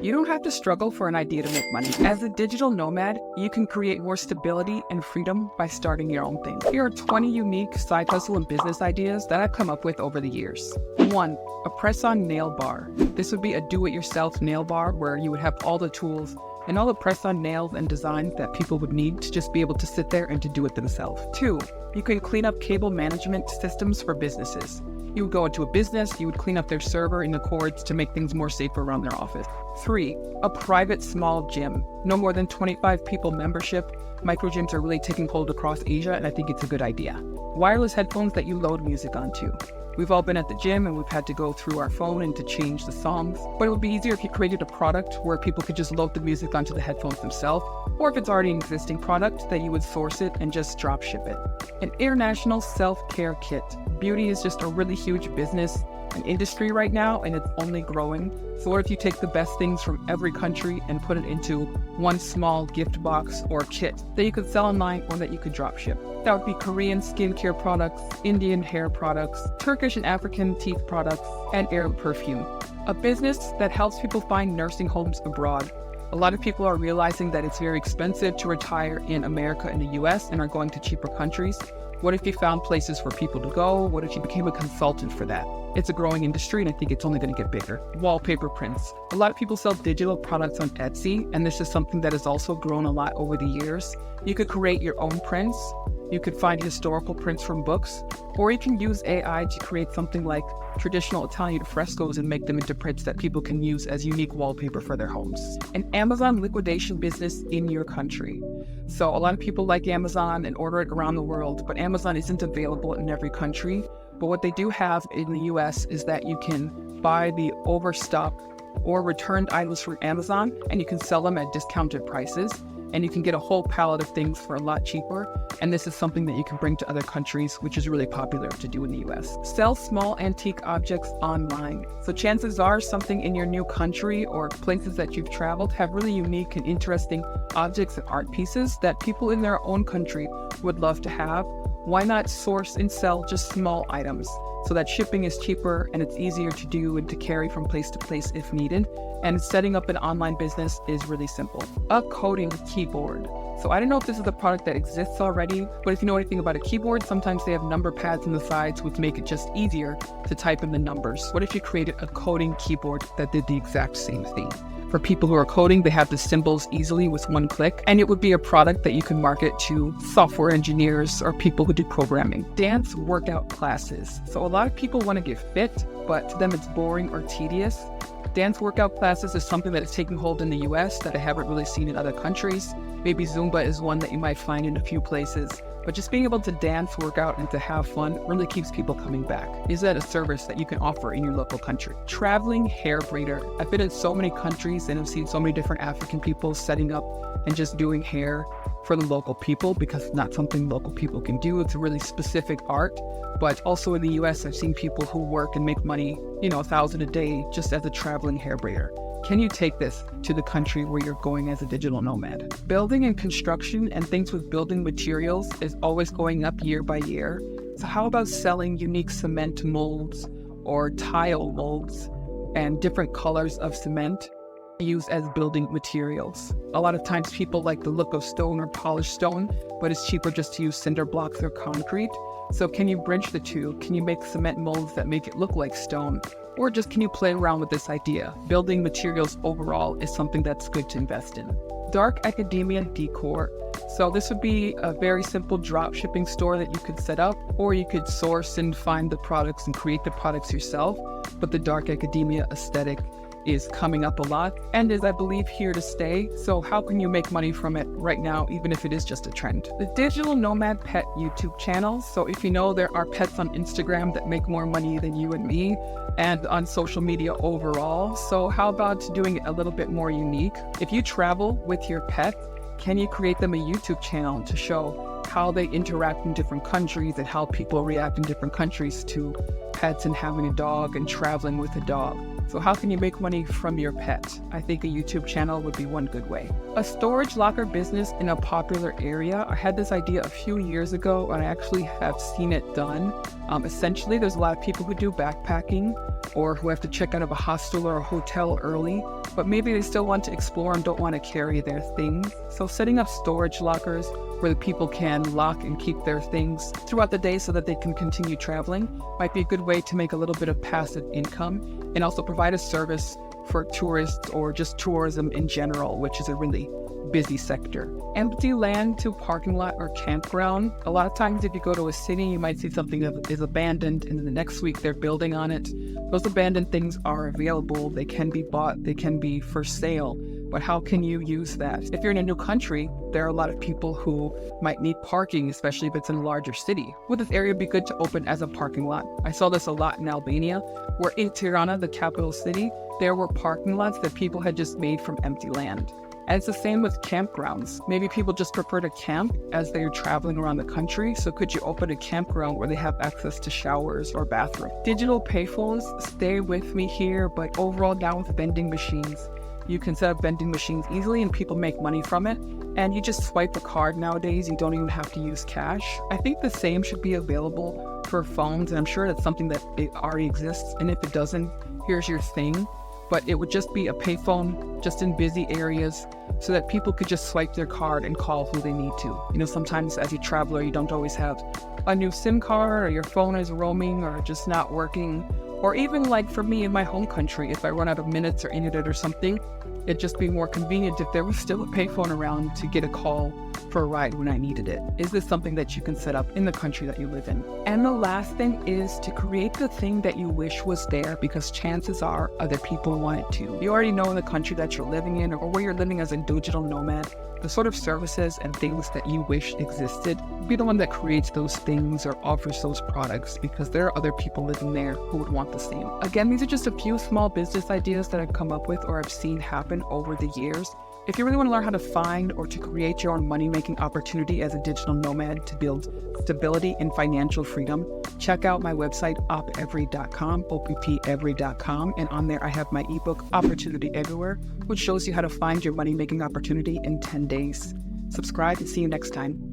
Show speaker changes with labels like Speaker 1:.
Speaker 1: You don't have to struggle for an idea to make money. As a digital nomad, you can create more stability and freedom by starting your own thing. Here are 20 unique side hustle and business ideas that I've come up with over the years. 1. A press-on nail bar. This would be a do-it-yourself nail bar where you would have all the tools and all the press-on nails and designs that people would need to just be able to sit there and to do it themselves. 2. You can clean up cable management systems for businesses. You would go into a business, you would clean up their server and the cords to make things more safer around their office. 3. A private small gym. No more than 25 people membership. Micro gyms are really taking hold across Asia, and I think it's a good idea. Wireless headphones that you load music onto. We've all been at the gym and we've had to go through our phone and to change the songs, but it would be easier if you created a product where people could just load the music onto the headphones themselves, or if it's already an existing product, that you would source it and just drop ship it. An international self-care kit. Beauty is just a really huge business and industry right now, and it's only growing. So what if you take the best things from every country and put it into one small gift box or kit that you could sell online or that you could drop ship? That would be Korean skincare products, Indian hair products, Turkish and African teeth products, and Arab perfume. A business that helps people find nursing homes abroad. A lot of people are realizing that it's very expensive to retire in America and the US and are going to cheaper countries. What if you found places for people to go? What if you became a consultant for that? It's a growing industry, and I think it's only going to get bigger. Wallpaper prints. A lot of people sell digital products on Etsy, and this is something that has also grown a lot over the years. You could create your own prints. You could find historical prints from books, or you can use AI to create something like traditional Italian frescoes and make them into prints that people can use as unique wallpaper for their homes. An Amazon liquidation business in your country. So a lot of people like Amazon and order it around the world, but Amazon isn't available in every country. But what they do have in the US is that you can buy the overstock or returned items from Amazon, and you can sell them at discounted prices. And you can get a whole pallet of things for a lot cheaper. And this is something that you can bring to other countries, which is really popular to do in the US. Sell small antique objects online. So chances are something in your new country or places that you've traveled have really unique and interesting objects and art pieces that people in their own country would love to have. Why not source and sell just small items so that shipping is cheaper and it's easier to do and to carry from place to place if needed? And setting up an online business is really simple. A coding keyboard. So I don't know if this is a product that exists already, but if you know anything about a keyboard, sometimes they have number pads on the sides which make it just easier to type in the numbers. What if you created a coding keyboard that did the exact same thing? For people who are coding, they have the symbols easily with one click, and it would be a product that you can market to software engineers or people who do programming. Dance workout classes. So a lot of people want to get fit, but to them it's boring or tedious. Dance workout classes is something that is taking hold in the US that I haven't really seen in other countries. Maybe Zumba is one that you might find in a few places. But just being able to dance, work out, and to have fun really keeps people coming back. Is that a service that you can offer in your local country? Traveling hair braider. I've been in so many countries and I've seen so many different African people setting up and just doing hair for the local people, because it's not something local people can do. It's a really specific art. But also in the US, I've seen people who work and make money, $1,000 a day just as a traveling hair braider. Can you take this to the country where you're going as a digital nomad? Building and construction and things with building materials is always going up year by year. So how about selling unique cement molds or tile molds and different colors of cement used as building materials? A lot of times people like the look of stone or polished stone, but it's cheaper just to use cinder blocks or concrete. So can you bridge the two? Can you make cement molds that make it look like stone? Or just can you play around with this idea? Building materials overall is something that's good to invest in. Dark academia decor. So this would be a very simple drop shipping store that you could set up, or you could source and find the products and create the products yourself. But the dark academia aesthetic is coming up a lot and is, I believe, here to stay. So how can you make money from it right now, even if it is just a trend? The Digital Nomad Pet YouTube channel. So if you know, there are pets on Instagram that make more money than you and me, and on social media overall. So how about doing it a little bit more unique? If you travel with your pet, can you create them a YouTube channel to show how they interact in different countries and how people react in different countries to pets and having a dog and traveling with a dog? So how can you make money from your pet? I think a YouTube channel would be one good way. A storage locker business in a popular area. I had this idea a few years ago and I actually have seen it done. Essentially, there's a lot of people who do backpacking or who have to check out of a hostel or a hotel early. but maybe they still want to explore and don't want to carry their things. So setting up storage lockers where the people can lock and keep their things throughout the day so that they can continue traveling might be a good way to make a little bit of passive income and also provide a service for tourists or just tourism in general, which is a really busy sector. Empty land to parking lot or campground. A lot of times if you go to a city, you might see something that is abandoned and the next week they're building on it. Those abandoned things are available. They can be bought. They can be for sale. But how can you use that? If you're in a new country, there are a lot of people who might need parking, especially if it's in a larger city. Would this area be good to open as a parking lot? I saw this a lot in Albania, where in Tirana, the capital city, there were parking lots that people had just made from empty land. And it's the same with campgrounds. Maybe people just prefer to camp as they're traveling around the country. So could you open a campground where they have access to showers or bathrooms? Digital payphones, stay with me here, but overall now with vending machines, you can set up vending machines easily and people make money from it. And you just swipe a card nowadays. You don't even have to use cash. I think the same should be available for phones. And I'm sure that's something that it already exists. And if it doesn't, here's your thing. But it would just be a payphone just in busy areas so that people could just swipe their card and call who they need to. You know, sometimes as a traveler, you don't always have a new SIM card or your phone is roaming or just not working. Or even like for me in my home country, if I run out of minutes or internet or something, it'd just be more convenient if there was still a payphone around to get a call for a ride when I needed it. Is this something that you can set up in the country that you live in? And the last thing is to create the thing that you wish was there, because chances are other people want it too. You already know in the country that you're living in or where you're living as a digital nomad, the sort of services and things that you wish existed. Be the one that creates those things or offers those products, because there are other people living there who would want the same. Again, these are just a few small business ideas that I've come up with or I've seen happen over the years. If you really want to learn how to find or to create your own money-making opportunity as a digital nomad to build stability and financial freedom, check out my website, oppevery.com, oppevery.com. And on there, I have my ebook, Opportunity Everywhere, which shows you how to find your money-making opportunity in 10 days. Subscribe and see you next time.